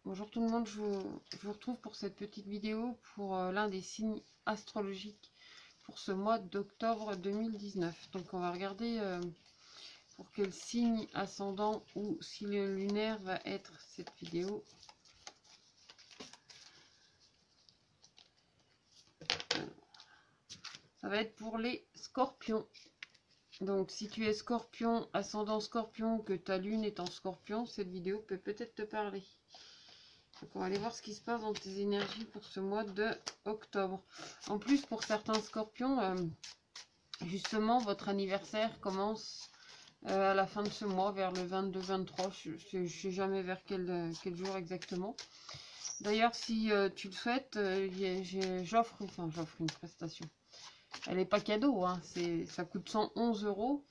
Bonjour tout le monde, je vous retrouve pour cette petite vidéo pour l'un des signes astrologiques pour ce mois d'octobre 2019. Donc on va regarder pour quel signe ascendant ou signe lunaire va être cette vidéo. Ça va être pour les scorpions. Donc si tu es scorpion, ascendant scorpion, que ta lune est en scorpion, cette vidéo peut peut-être te parler. Donc on va aller voir ce qui se passe dans tes énergies pour ce mois de octobre. En plus, pour certains scorpions, justement, votre anniversaire commence à la fin de ce mois, vers le 22-23. Je ne sais jamais vers quel jour exactement. D'ailleurs, si tu le souhaites, j'offre une prestation. Elle n'est pas cadeau, hein, ça coûte 111 €.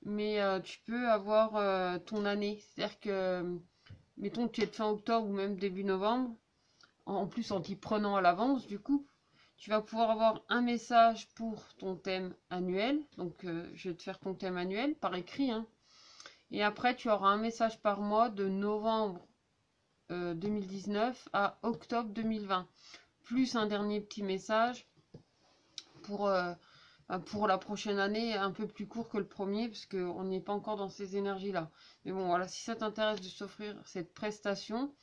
Mais tu peux avoir ton année. C'est-à-dire que mettons que tu es de fin octobre ou même début novembre, en plus en t'y prenant à l'avance, du coup, tu vas pouvoir avoir un message pour ton thème annuel. Donc, je vais te faire ton thème annuel par écrit, hein. Et après, tu auras un message par mois de novembre 2019 à octobre 2020. Plus un dernier petit message pour la prochaine année, un peu plus court que le premier, parce qu'on n'est pas encore dans ces énergies-là. Mais bon, voilà, si ça t'intéresse de s'offrir cette prestation,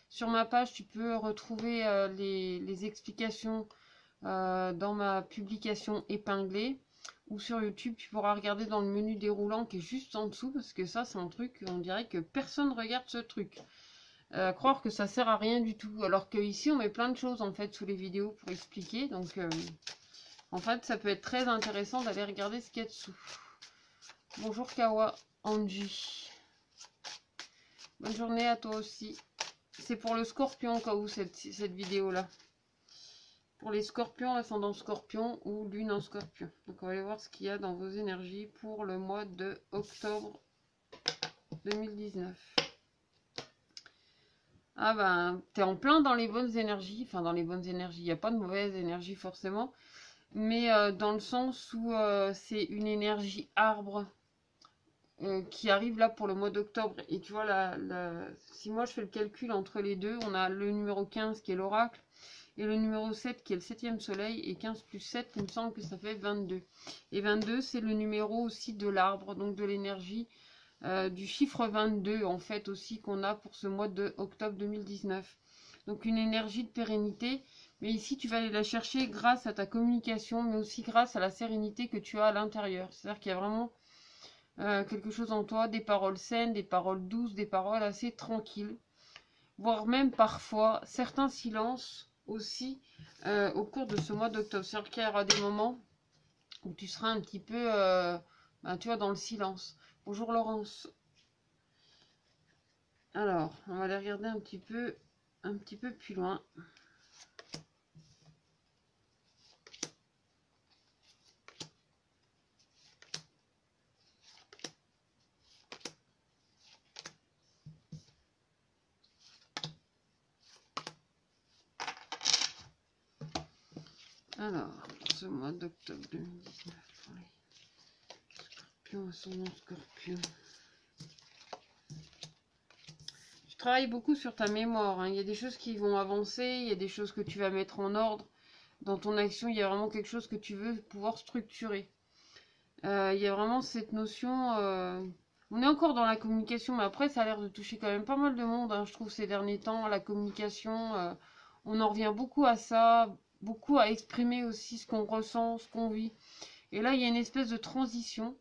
sur ma page, tu peux retrouver les explications dans ma publication épinglée. Ou sur YouTube, tu pourras regarder dans le menu déroulant qui est juste en dessous, parce que ça, c'est un truc, on dirait que personne regarde ce truc. Croire que ça sert à rien du tout, alors qu'ici, on met plein de choses, en fait, sous les vidéos pour expliquer. Donc, en fait, ça peut être très intéressant d'aller regarder ce qu'il y a dessous. Bonjour Kawa, Angie. Bonne journée à toi aussi. C'est pour le scorpion, cas où cette vidéo-là. Pour les scorpions, ascendant scorpion ou lune en scorpion. Donc on va aller voir ce qu'il y a dans vos énergies pour le mois de octobre 2019. Ah ben, t'es en plein dans les bonnes énergies. Enfin, dans les bonnes énergies. Il n'y a pas de mauvaise énergie forcément. Mais dans le sens où c'est une énergie arbre qui arrive là pour le mois d'octobre. Et tu vois, si moi je fais le calcul entre les deux, on a le numéro 15 qui est l'oracle. Et le numéro 7 qui est le 7e soleil. Et 15 plus 7, il me semble que ça fait 22. Et 22, c'est le numéro aussi de l'arbre, donc de l'énergie du chiffre 22, en fait, aussi qu'on a pour ce mois de octobre 2019. Donc une énergie de pérennité. Mais ici, tu vas aller la chercher grâce à ta communication, mais aussi grâce à la sérénité que tu as à l'intérieur. C'est-à-dire qu'il y a vraiment quelque chose en toi, des paroles saines, des paroles douces, des paroles assez tranquilles. Voire même parfois certains silences aussi au cours de ce mois d'octobre. C'est-à-dire qu'il y aura des moments où tu seras un petit peu, tu vois, dans le silence. Bonjour Laurence. Alors, on va aller regarder un petit peu plus loin. Alors, pour ce mois d'octobre 2019, pour les scorpions, ascendant scorpion. Tu travailles beaucoup sur ta mémoire, hein. Il y a des choses qui vont avancer, il y a des choses que tu vas mettre en ordre. Dans ton action, il y a vraiment quelque chose que tu veux pouvoir structurer. Il y a vraiment cette notion... on est encore dans la communication, mais après, ça a l'air de toucher quand même pas mal de monde, hein, je trouve, ces derniers temps. La communication, on en revient beaucoup à ça, beaucoup à exprimer aussi ce qu'on ressent, ce qu'on vit. Et là, il y a une espèce de transition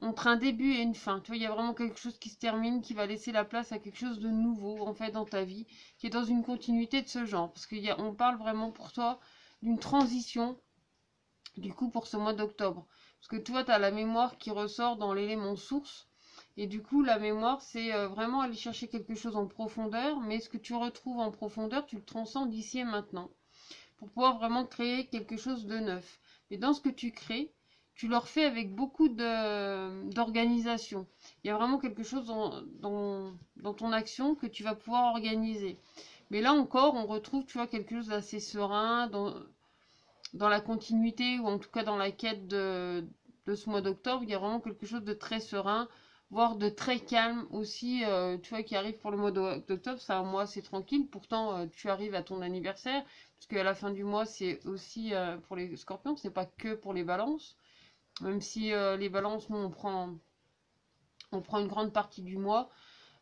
entre un début et une fin. Tu vois, il y a vraiment quelque chose qui se termine, qui va laisser la place à quelque chose de nouveau, en fait, dans ta vie, qui est dans une continuité de ce genre. Parce qu'on parle vraiment pour toi d'une transition, du coup, pour ce mois d'octobre. Parce que toi, tu as la mémoire qui ressort dans l'élément source. Et du coup, la mémoire, c'est vraiment aller chercher quelque chose en profondeur. Mais ce que tu retrouves en profondeur, tu le transcends d'ici et maintenant. Pour pouvoir vraiment créer quelque chose de neuf. Mais dans ce que tu crées, tu le refais avec beaucoup d'organisation. Il y a vraiment quelque chose dans ton action que tu vas pouvoir organiser. Mais là encore, on retrouve, tu vois, quelque chose d'assez serein, dans la continuité, ou en tout cas dans la quête de ce mois d'octobre. Il y a vraiment quelque chose de très serein. voire de très calme aussi, tu vois, qui arrive pour le mois d'octobre. C'est un mois assez tranquille. Pourtant, tu arrives à ton anniversaire, parce qu'à la fin du mois, c'est aussi pour les scorpions, c'est pas que pour les balances. Même si les balances, nous, on prend une grande partie du mois.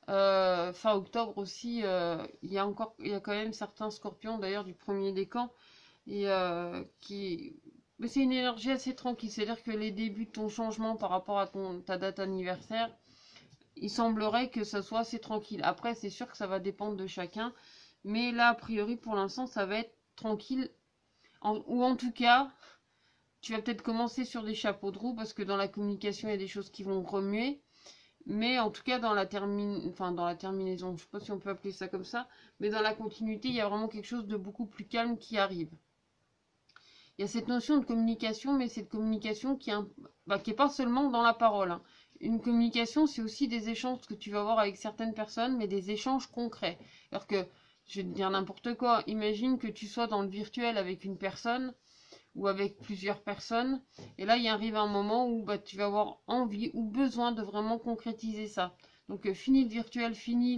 Fin octobre aussi, il y a quand même certains scorpions, d'ailleurs, du premier décan, et mais c'est une énergie assez tranquille. C'est-à-dire que les débuts de ton changement par rapport à ta date anniversaire, il semblerait que ça soit assez tranquille. Après, c'est sûr que ça va dépendre de chacun. Mais là, a priori, pour l'instant, ça va être tranquille. Ou en tout cas, tu vas peut-être commencer sur des chapeaux de roue parce que dans la communication, il y a des choses qui vont remuer. Mais en tout cas, dans la terminaison, je ne sais pas si on peut appeler ça comme ça, mais dans la continuité, il y a vraiment quelque chose de beaucoup plus calme qui arrive. Il y a cette notion de communication, mais cette communication qui est pas seulement dans la parole, hein. Une communication, c'est aussi des échanges que tu vas avoir avec certaines personnes, mais des échanges concrets. Alors que, je vais te dire n'importe quoi, imagine que tu sois dans le virtuel avec une personne ou avec plusieurs personnes, et là, il arrive un moment où tu vas avoir envie ou besoin de vraiment concrétiser ça. Donc, fini le virtuel, fini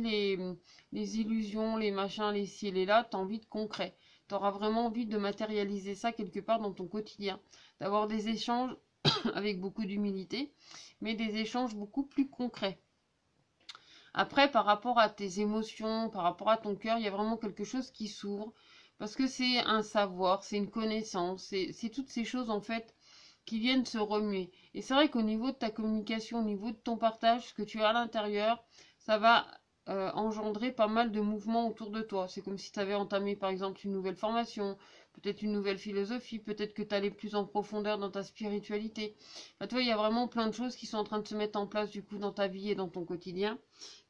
les illusions, les machins, les ci et les là, tu as envie de concret. Tu auras vraiment envie de matérialiser ça quelque part dans ton quotidien. D'avoir des échanges avec beaucoup d'humilité, mais des échanges beaucoup plus concrets. Après, par rapport à tes émotions, par rapport à ton cœur, il y a vraiment quelque chose qui s'ouvre. Parce que c'est un savoir, c'est une connaissance, c'est toutes ces choses en fait qui viennent se remuer. Et c'est vrai qu'au niveau de ta communication, au niveau de ton partage, ce que tu as à l'intérieur, ça va engendrer pas mal de mouvements autour de toi. C'est comme si tu avais entamé par exemple une nouvelle formation, peut-être une nouvelle philosophie, peut-être que tu allais plus en profondeur dans ta spiritualité. Enfin, toi, il y a vraiment plein de choses qui sont en train de se mettre en place du coup dans ta vie et dans ton quotidien,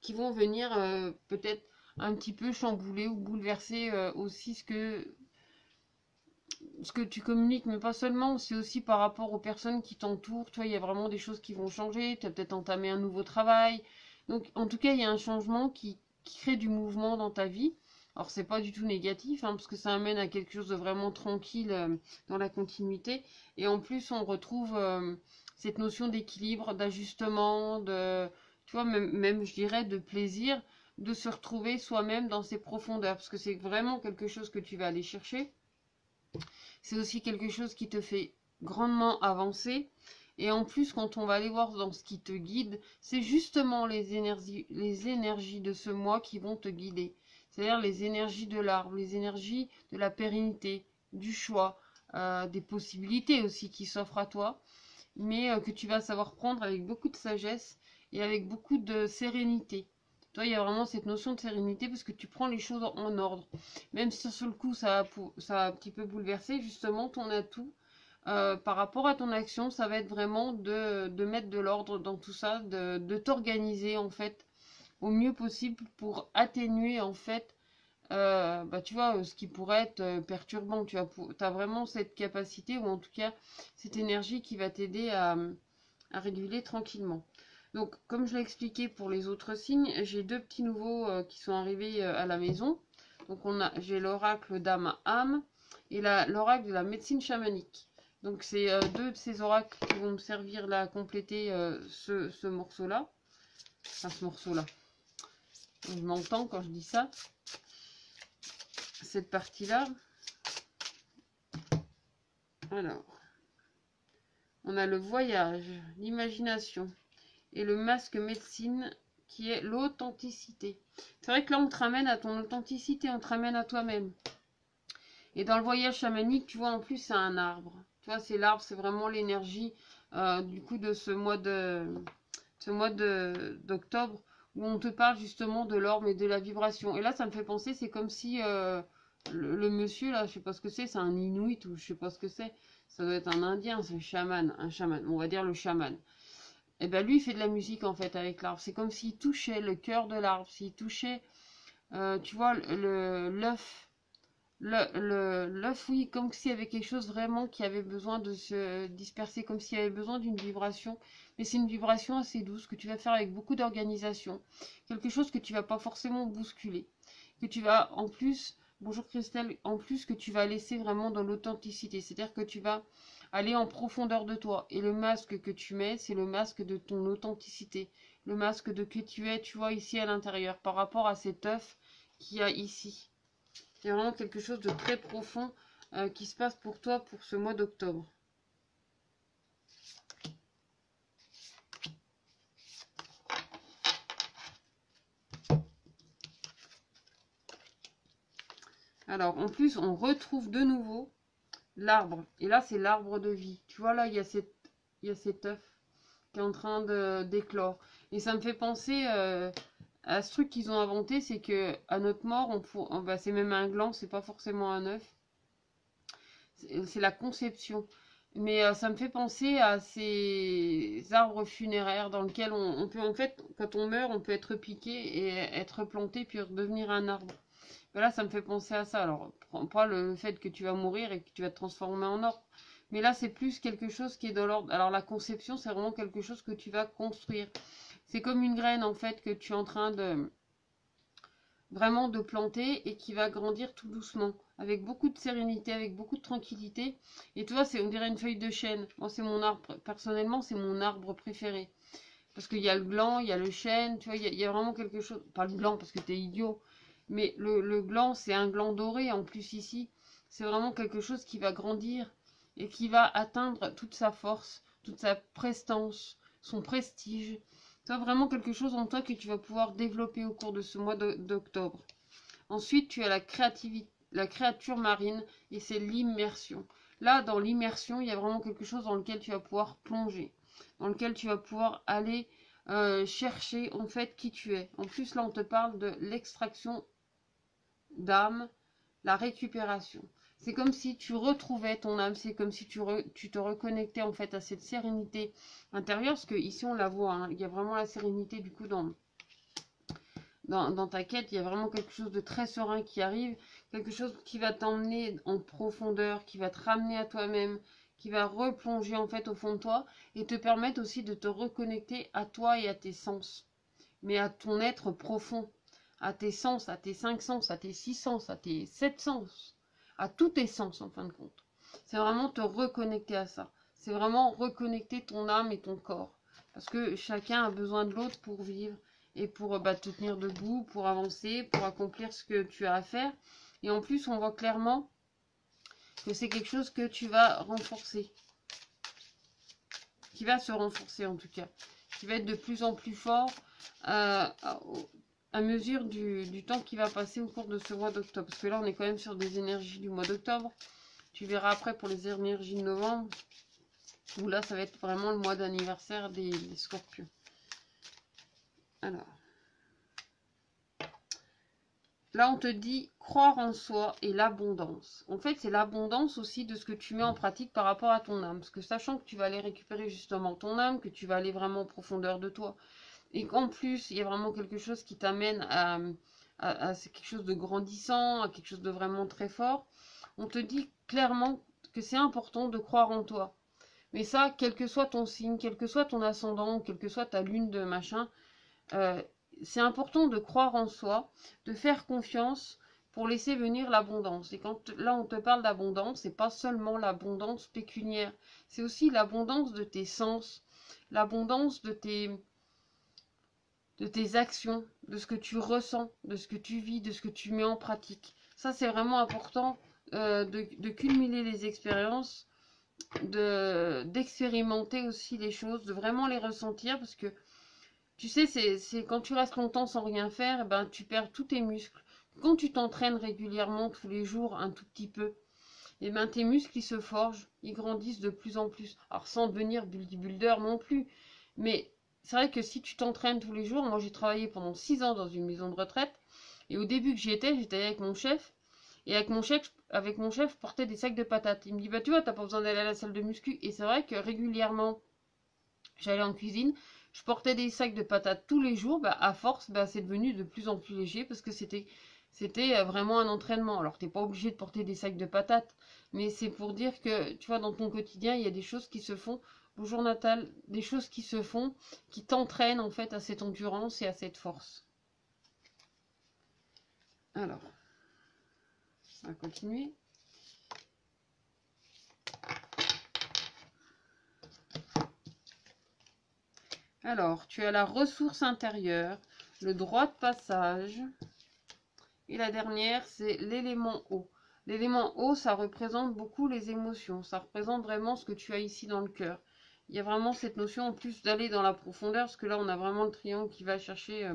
qui vont venir peut-être un petit peu chambouler ou bouleverser aussi ce que tu communiques, mais pas seulement, c'est aussi par rapport aux personnes qui t'entourent. Tu vois, il y a vraiment des choses qui vont changer, tu as peut-être entamé un nouveau travail. Donc, en tout cas, il y a un changement qui crée du mouvement dans ta vie. Alors, c'est pas du tout négatif, hein, parce que ça amène à quelque chose de vraiment tranquille dans la continuité. Et en plus, on retrouve cette notion d'équilibre, d'ajustement, tu vois, même, je dirais, de plaisir, de se retrouver soi-même dans ses profondeurs, parce que c'est vraiment quelque chose que tu vas aller chercher. C'est aussi quelque chose qui te fait grandement avancer. Et en plus, quand on va aller voir dans ce qui te guide, c'est justement les énergies de ce mois qui vont te guider. C'est-à-dire les énergies de l'arbre, les énergies de la pérennité, du choix, des possibilités aussi qui s'offrent à toi, mais que tu vas savoir prendre avec beaucoup de sagesse et avec beaucoup de sérénité. Toi, il y a vraiment cette notion de sérénité parce que tu prends les choses en ordre. Même si sur le coup, ça a un petit peu bouleversé, justement, ton atout par rapport à ton action, ça va être vraiment de mettre de l'ordre dans tout ça, de t'organiser en fait au mieux possible pour atténuer en fait, tu vois, ce qui pourrait être perturbant. Tu as vraiment cette capacité ou en tout cas cette énergie qui va t'aider à réguler tranquillement. Donc, comme je l'ai expliqué pour les autres signes, j'ai deux petits nouveaux qui sont arrivés à la maison. Donc, j'ai l'oracle d'âme à âme et l'oracle de la médecine chamanique. Donc, c'est deux de ces oracles qui vont me servir là à compléter ce morceau-là. Enfin, ce morceau-là. Je m'entends quand je dis ça. Cette partie-là. Alors, on a le voyage, l'imagination et le masque médecine qui est l'authenticité. C'est vrai que là, on te ramène à ton authenticité, on te ramène à toi-même. Et dans le voyage chamanique, tu vois, en plus, c'est un arbre. Tu vois, c'est l'arbre, c'est vraiment l'énergie du coup de ce mois d'octobre où on te parle justement de l'orbe et de la vibration. Et là, ça me fait penser, c'est comme si le monsieur, là, je sais pas ce que c'est un Inuit ou je sais pas ce que c'est. Ça doit être un Indien, c'est un chaman, on va dire le chaman. Et ben lui, il fait de la musique en fait avec l'arbre. C'est comme s'il touchait le cœur de l'arbre, s'il touchait, tu vois, l'œuf. L'œuf, oui, comme s'il y avait quelque chose vraiment qui avait besoin de se disperser, comme s'il y avait besoin d'une vibration. Mais c'est une vibration assez douce que tu vas faire avec beaucoup d'organisation. Quelque chose que tu vas pas forcément bousculer. Que tu vas en plus, bonjour Christelle, en plus que tu vas laisser vraiment dans l'authenticité. C'est-à-dire que tu vas aller en profondeur de toi. Et le masque que tu mets, c'est le masque de ton authenticité. le masque de qui tu es, tu vois, ici à l'intérieur, par rapport à cet œuf qu'il y a ici. Il y a vraiment quelque chose de très profond qui se passe pour toi pour ce mois d'octobre. Alors, en plus, on retrouve de nouveau l'arbre. Et là, c'est l'arbre de vie. Tu vois, là, il y a cet œuf qui est en train d'éclore. Et ça me fait penser à ce truc qu'ils ont inventé, c'est que à notre mort, bah, c'est même un gland, c'est pas forcément un œuf. C'est la conception. Mais ça me fait penser à ces arbres funéraires dans lesquels on peut, en fait, quand on meurt, on peut être piqué et être planté puis redevenir un arbre. Là, ça me fait penser à ça. Alors, pas le fait que tu vas mourir et que tu vas te transformer en or. Mais là, c'est plus quelque chose qui est dans l'ordre. Alors, la conception, c'est vraiment quelque chose que tu vas construire. C'est comme une graine, en fait, que tu es en train de vraiment de planter et qui va grandir tout doucement, avec beaucoup de sérénité, avec beaucoup de tranquillité. Et tu vois, on dirait une feuille de chêne. Moi, c'est mon arbre, personnellement, c'est mon arbre préféré. Parce qu'il y a le gland, il y a le chêne, tu vois, il y a vraiment quelque chose. Pas le gland, parce que t'es idiot. Mais le gland, c'est un gland doré en plus ici. C'est vraiment quelque chose qui va grandir et qui va atteindre toute sa force, toute sa prestance, son prestige. Tu vois, vraiment quelque chose en toi que tu vas pouvoir développer au cours de ce mois d'octobre. Ensuite, tu as la créativité, la créature marine et c'est l'immersion. Là, dans l'immersion, il y a vraiment quelque chose dans lequel tu vas pouvoir plonger, dans lequel tu vas pouvoir aller chercher en fait qui tu es. En plus, là, on te parle de l'extraction d'âme, la récupération. C'est comme si tu retrouvais ton âme, c'est comme si tu te reconnectais en fait à cette sérénité intérieure, parce que ici on la voit, hein, il y a vraiment la sérénité du coup dans ta quête, il y a vraiment quelque chose de très serein qui arrive, quelque chose qui va t'emmener en profondeur, qui va te ramener à toi-même, qui va replonger en fait au fond de toi et te permettre aussi de te reconnecter à toi et à tes sens, mais à ton être profond, à tes sens, à tes 5 sens, à tes 6 sens, à tes 7 sens, à tous tes sens en fin de compte. C'est vraiment te reconnecter à ça. C'est vraiment reconnecter ton âme et ton corps. Parce que chacun a besoin de l'autre pour vivre et pour te tenir debout, pour avancer, pour accomplir ce que tu as à faire. Et en plus, on voit clairement que c'est quelque chose que tu vas renforcer. Qui va se renforcer en tout cas. Qui va être de plus en plus fort à mesure du temps qui va passer au cours de ce mois d'octobre. Parce que là, on est quand même sur des énergies du mois d'octobre. Tu verras après pour les énergies de novembre. Où là, ça va être vraiment le mois d'anniversaire des scorpions. Alors. Là, on te dit croire en soi et l'abondance. En fait, c'est l'abondance aussi de ce que tu mets en pratique par rapport à ton âme. Parce que sachant que tu vas aller récupérer justement ton âme, que tu vas aller vraiment en profondeur de toi, et qu'en plus, il y a vraiment quelque chose qui t'amène à quelque chose de grandissant, à quelque chose de vraiment très fort, on te dit clairement que c'est important de croire en toi. Mais ça, quel que soit ton signe, quel que soit ton ascendant, quelle que soit ta lune de machin, c'est important de croire en soi, de faire confiance pour laisser venir l'abondance. Et quand là on te parle d'abondance, c'est pas seulement l'abondance pécuniaire, c'est aussi l'abondance de tes sens, l'abondance de tes actions, de ce que tu ressens, de ce que tu vis, de ce que tu mets en pratique. Ça c'est vraiment important de cumuler les expériences, d'expérimenter aussi les choses, de vraiment les ressentir parce que tu sais, c'est quand tu restes longtemps sans rien faire, ben, tu perds tous tes muscles. Quand tu t'entraînes régulièrement tous les jours un tout petit peu, et ben, tes muscles ils se forgent, ils grandissent de plus en plus. Alors sans devenir bodybuilder non plus, mais c'est vrai que si tu t'entraînes tous les jours, moi j'ai travaillé pendant 6 ans dans une maison de retraite, et au début que j'y étais, j'étais avec mon chef, et avec mon chef, je portais des sacs de patates. Il me dit, bah tu vois, t'as pas besoin d'aller à la salle de muscu. Et c'est vrai que régulièrement, j'allais en cuisine, je portais des sacs de patates tous les jours, bah, à force, bah, c'est devenu de plus en plus léger parce que c'était vraiment un entraînement. Alors, tu n'es pas obligé de porter des sacs de patates, mais c'est pour dire que, tu vois, dans ton quotidien, il y a des choses qui se font, bonjour Natal, des choses qui se font, qui t'entraînent en fait à cette endurance et à cette force. Alors, on va continuer. Alors, tu as la ressource intérieure, le droit de passage. Et la dernière, c'est l'élément eau. L'élément eau, ça représente beaucoup les émotions. Ça représente vraiment ce que tu as ici dans le cœur. Il y a vraiment cette notion en plus d'aller dans la profondeur, parce que là, on a vraiment le triangle qui va chercher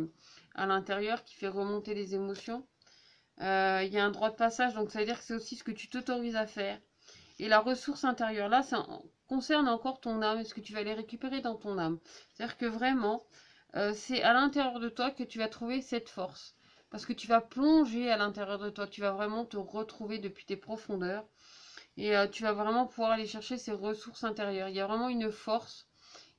à l'intérieur, qui fait remonter les émotions. Il y a un droit de passage, donc ça veut dire que c'est aussi ce que tu t'autorises à faire. Et la ressource intérieure, là, ça concerne encore ton âme, et ce que tu vas aller récupérer dans ton âme. C'est-à-dire que vraiment, c'est à l'intérieur de toi que tu vas trouver cette force. Parce que tu vas plonger à l'intérieur de toi, tu vas vraiment te retrouver depuis tes profondeurs. Et tu vas vraiment pouvoir aller chercher ces ressources intérieures. Il y a vraiment une force,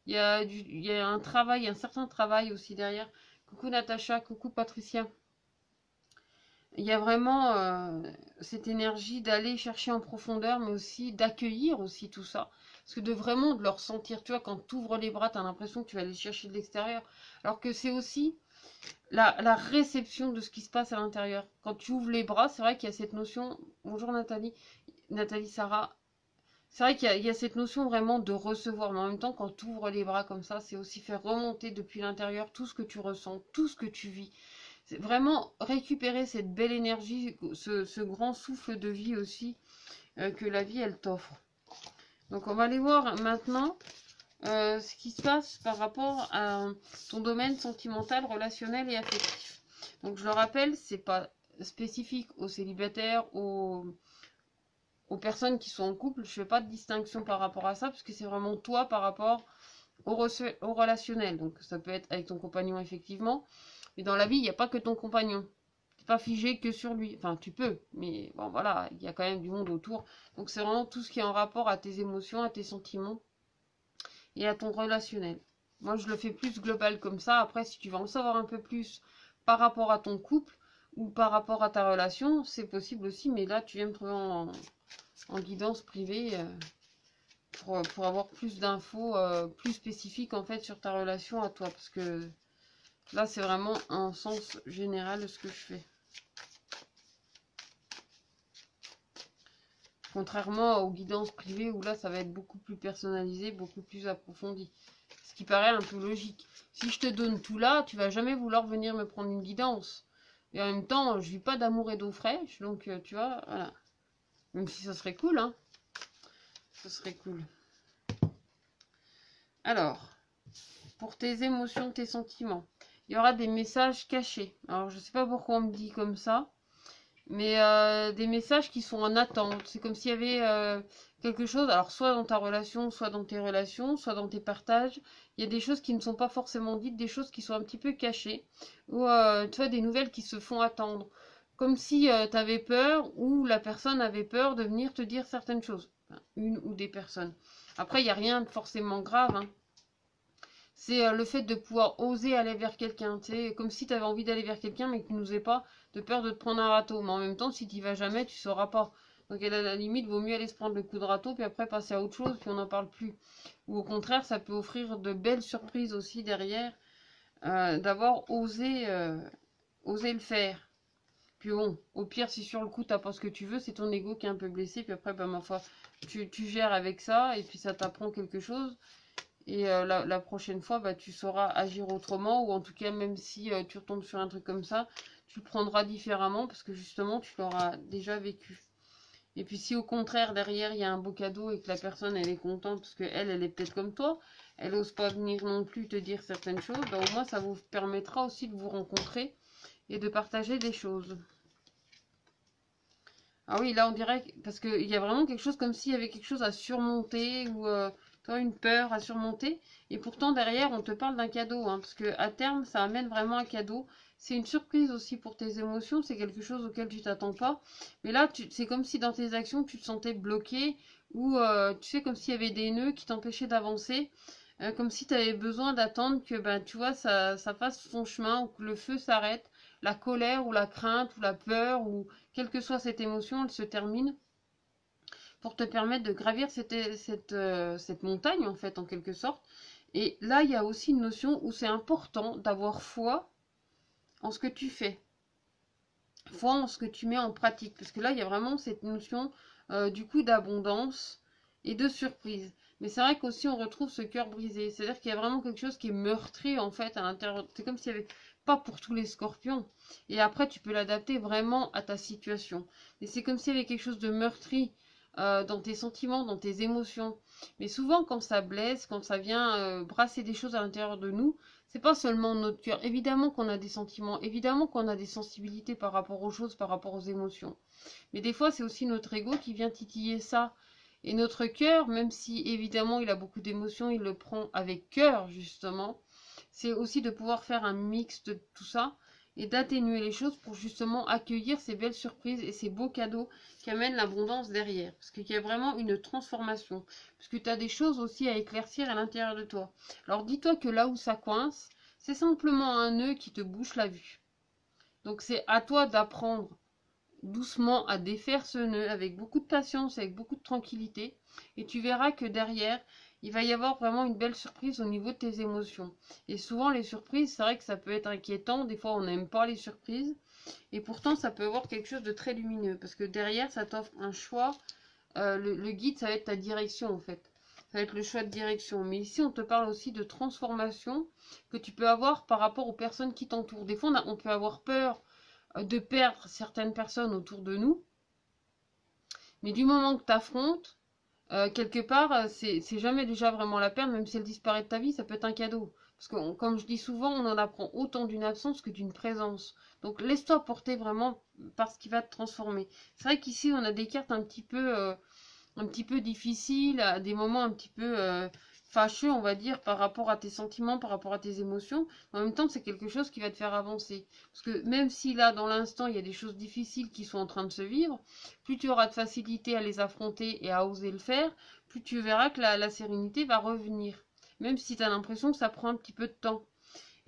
il y a un travail, un certain travail aussi derrière. Coucou Natacha, coucou Patricia. Il y a vraiment cette énergie d'aller chercher en profondeur, mais aussi d'accueillir aussi tout ça. Parce que de vraiment de le ressentir, tu vois, quand tu ouvres les bras, tu as l'impression que tu vas aller chercher de l'extérieur. Alors que c'est aussi la réception de ce qui se passe à l'intérieur. Quand tu ouvres les bras, c'est vrai qu'il y a cette notion. Bonjour Nathalie, Nathalie Sarah. C'est vrai qu'il y a cette notion vraiment de recevoir, mais en même temps, quand tu ouvres les bras comme ça, c'est aussi faire remonter depuis l'intérieur tout ce que tu ressens, tout ce que tu vis. C'est vraiment récupérer cette belle énergie, ce grand souffle de vie aussi que la vie, elle t'offre. Donc, on va aller voir maintenant ce qui se passe par rapport à ton domaine sentimental, relationnel et affectif. Donc, je le rappelle, c'est pas spécifique aux célibataires, aux personnes qui sont en couple. Je fais pas de distinction par rapport à ça, parce que c'est vraiment toi par rapport au relationnel. Donc, ça peut être avec ton compagnon, effectivement. Mais dans la vie, il n'y a pas que ton compagnon. T'es pas figé que sur lui. Enfin, tu peux, mais bon, voilà, il y a quand même du monde autour. Donc, c'est vraiment tout ce qui est en rapport à tes émotions, à tes sentiments et à ton relationnel. Moi, je le fais plus global comme ça. Après, si tu veux en savoir un peu plus par rapport à ton couple ou par rapport à ta relation, c'est possible aussi. Mais là, tu viens me trouver en guidance privée pour avoir plus d'infos plus spécifiques en fait sur ta relation à toi. Parce que là, c'est vraiment un sens général de ce que je fais. Contrairement aux guidances privées où là, ça va être beaucoup plus personnalisé, beaucoup plus approfondi. Ce qui paraît un peu logique. Si je te donne tout là, tu vas jamais vouloir venir me prendre une guidance. Et en même temps, je vis pas d'amour et d'eau fraîche, donc tu vois, voilà. Même si ça serait cool, hein. Ça serait cool. Alors, pour tes émotions, tes sentiments, il y aura des messages cachés. Alors, je sais pas pourquoi on me dit comme ça. Mais des messages qui sont en attente. C'est comme s'il y avait quelque chose, alors soit dans ta relation, soit dans tes relations, soit dans tes partages. Il y a des choses qui ne sont pas forcément dites, des choses qui sont un petit peu cachées, ou tu vois, des nouvelles qui se font attendre. Comme si tu avais peur, ou la personne avait peur de venir te dire certaines choses. Enfin, une ou des personnes. Après, il n'y a rien de forcément grave, hein. C'est le fait de pouvoir oser aller vers quelqu'un, tu sais, comme si tu avais envie d'aller vers quelqu'un mais que tu n'osais pas, de peur de te prendre un râteau. Mais en même temps, si tu n'y vas jamais, tu sauras pas. Donc à la limite, vaut mieux aller se prendre le coup de râteau, puis après passer à autre chose, puis on n'en parle plus. Ou au contraire, ça peut offrir de belles surprises aussi derrière, d'avoir osé le faire. Puis bon, au pire, si sur le coup, t'as pas ce que tu veux, c'est ton ego qui est un peu blessé, puis après, bah, ma foi, tu gères avec ça, et puis ça t'apprend quelque chose. Et la prochaine fois, bah, tu sauras agir autrement, ou en tout cas, même si tu retombes sur un truc comme ça, tu le prendras différemment parce que justement, tu l'auras déjà vécu. Et puis si au contraire, derrière, il y a un beau cadeau et que la personne, elle est contente parce qu'elle, elle est peut-être comme toi, elle n'ose pas venir non plus te dire certaines choses, bah, au moins, ça vous permettra aussi de vous rencontrer et de partager des choses. Ah oui, là, on dirait, parce qu'il y a vraiment quelque chose comme s'il y avait quelque chose à surmonter ou toi, une peur à surmonter. Et pourtant, derrière, on te parle d'un cadeau, hein, parce que à terme, ça amène vraiment un cadeau. C'est une surprise aussi pour tes émotions, c'est quelque chose auquel tu t'attends pas. Mais là, c'est comme si dans tes actions, tu te sentais bloqué ou tu sais, comme s'il y avait des nœuds qui t'empêchaient d'avancer. Comme si tu avais besoin d'attendre que ben, tu vois, ça fasse son chemin ou que le feu s'arrête, la colère ou la crainte ou la peur ou quelle que soit cette émotion, elle se termine pour te permettre de gravir cette montagne en fait en quelque sorte. Et là, il y a aussi une notion où c'est important d'avoir foi en ce que tu fais, foi en ce que tu mets en pratique, parce que là, il y a vraiment cette notion du coup d'abondance et de surprise. Mais c'est vrai qu'aussi on retrouve ce cœur brisé. C'est-à-dire qu'il y a vraiment quelque chose qui est meurtri en fait à l'intérieur. C'est comme s'il y avait, pas pour tous les scorpions. Et après tu peux l'adapter vraiment à ta situation. Mais c'est comme s'il y avait quelque chose de meurtri dans tes sentiments, dans tes émotions. Mais souvent quand ça blesse, quand ça vient brasser des choses à l'intérieur de nous, c'est pas seulement notre cœur. Évidemment qu'on a des sentiments, évidemment qu'on a des sensibilités par rapport aux choses, par rapport aux émotions. Mais des fois c'est aussi notre ego qui vient titiller ça. Et notre cœur, même si évidemment il a beaucoup d'émotions, il le prend avec cœur justement, c'est aussi de pouvoir faire un mix de tout ça et d'atténuer les choses pour justement accueillir ces belles surprises et ces beaux cadeaux qui amènent l'abondance derrière. Parce qu'il y a vraiment une transformation. Parce que tu as des choses aussi à éclaircir à l'intérieur de toi. Alors dis-toi que là où ça coince, c'est simplement un nœud qui te bouche la vue. Donc c'est à toi d'apprendre doucement à défaire ce nœud avec beaucoup de patience, avec beaucoup de tranquillité. Et tu verras que derrière, il va y avoir vraiment une belle surprise au niveau de tes émotions. Et souvent, les surprises, c'est vrai que ça peut être inquiétant. Des fois, on n'aime pas les surprises. Et pourtant, ça peut avoir quelque chose de très lumineux. Parce que derrière, ça t'offre un choix. Le guide, ça va être ta direction, en fait. Ça va être le choix de direction. Mais ici, on te parle aussi de transformation que tu peux avoir par rapport aux personnes qui t'entourent. Des fois, on peut avoir peur de perdre certaines personnes autour de nous. Mais du moment que tu affrontes, quelque part, c'est jamais déjà vraiment la perte, même si elle disparaît de ta vie, ça peut être un cadeau. Parce que, comme je dis souvent, on en apprend autant d'une absence que d'une présence. Donc laisse-toi porter vraiment par ce qui va te transformer. C'est vrai qu'ici, on a des cartes un petit peu difficiles, à des moments un petit peu fâcheux, on va dire, par rapport à tes sentiments, par rapport à tes émotions. En même temps, c'est quelque chose qui va te faire avancer. Parce que même si là, dans l'instant, il y a des choses difficiles qui sont en train de se vivre, plus tu auras de facilité à les affronter et à oser le faire, plus tu verras que la sérénité va revenir. Même si tu as l'impression que ça prend un petit peu de temps.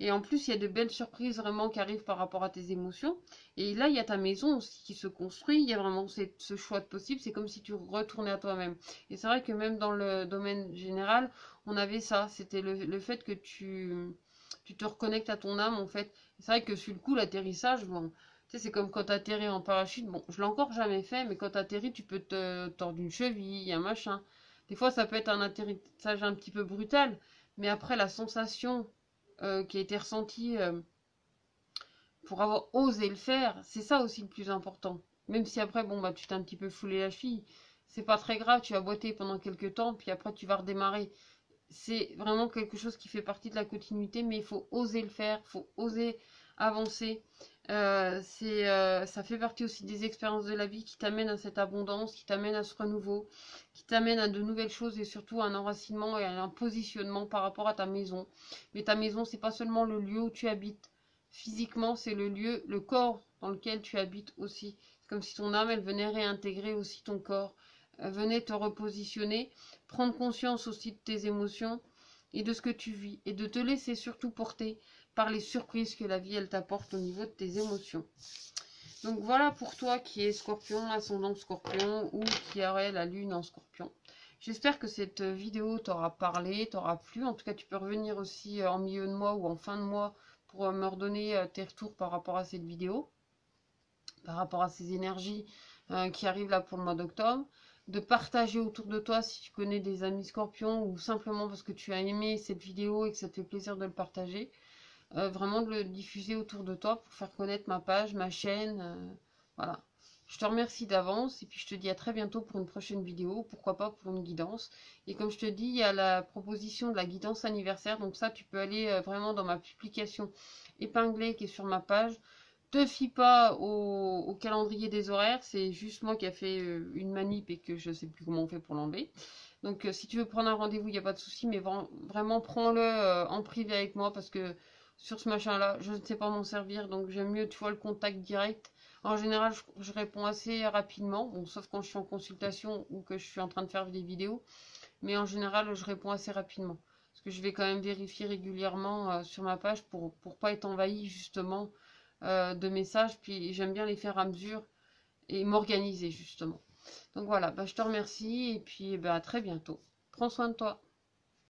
Et en plus, il y a de belles surprises vraiment qui arrivent par rapport à tes émotions. Et là, il y a ta maison aussi qui se construit. Il y a vraiment ce choix de possible. C'est comme si tu retournais à toi-même. Et c'est vrai que même dans le domaine général, on avait ça. C'était le fait que tu te reconnectes à ton âme, en fait. C'est vrai que sur le coup, l'atterrissage, bon, tu sais, c'est comme quand tu atterris en parachute. Bon, je l'ai encore jamais fait, mais quand tu atterris, tu peux te tordre une cheville, un machin. Des fois, ça peut être un atterrissage un petit peu brutal. Mais après, la sensation qui a été ressenti pour avoir osé le faire, c'est ça aussi le plus important. Même si après, bon, bah, tu t'es un petit peu foulé la cheville, c'est pas très grave, tu vas boiter pendant quelques temps, puis après, tu vas redémarrer. C'est vraiment quelque chose qui fait partie de la continuité, mais il faut oser le faire, il faut oser avancer. Ça fait partie aussi des expériences de la vie qui t'amènent à cette abondance, qui t'amènent à ce renouveau, qui t'amènent à de nouvelles choses et surtout à un enracinement et à un positionnement par rapport à ta maison. Mais ta maison, c'est pas seulement le lieu où tu habites. Physiquement, c'est le lieu, le corps dans lequel tu habites aussi. C'est comme si ton âme, elle venait réintégrer aussi ton corps, venait te repositionner, prendre conscience aussi de tes émotions et de ce que tu vis et de te laisser surtout porter par les surprises que la vie elle t'apporte au niveau de tes émotions. Donc voilà pour toi qui es scorpion, ascendant scorpion ou qui aurait la lune en scorpion. J'espère que cette vidéo t'aura parlé, t'aura plu. En tout cas, tu peux revenir aussi en milieu de mois ou en fin de mois pour me redonner tes retours par rapport à cette vidéo, par rapport à ces énergies qui arrivent là pour le mois d'octobre. De partager autour de toi si tu connais des amis scorpions ou simplement parce que tu as aimé cette vidéo et que ça te fait plaisir de le partager. Vraiment de le diffuser autour de toi pour faire connaître ma page, ma chaîne. Voilà. Je te remercie d'avance et puis je te dis à très bientôt pour une prochaine vidéo, pourquoi pas pour une guidance. Et comme je te dis, il y a la proposition de la guidance anniversaire, donc ça tu peux aller vraiment dans ma publication épinglée qui est sur ma page. Te fie pas au calendrier des horaires, c'est juste moi qui a fait une manip et que je sais plus comment on fait pour l'enlever. Donc si tu veux prendre un rendez-vous, il n'y a pas de souci, mais vraiment prends-le en privé avec moi parce que sur ce machin-là, je ne sais pas m'en servir, donc j'aime mieux, tu vois, le contact direct. En général, je réponds assez rapidement, bon, sauf quand je suis en consultation ou que je suis en train de faire des vidéos, mais en général, je réponds assez rapidement. Parce que je vais quand même vérifier régulièrement sur ma page pour pas être envahi justement de messages, puis j'aime bien les faire à mesure et m'organiser justement. Donc voilà, bah, je te remercie et puis bah, à très bientôt. Prends soin de toi.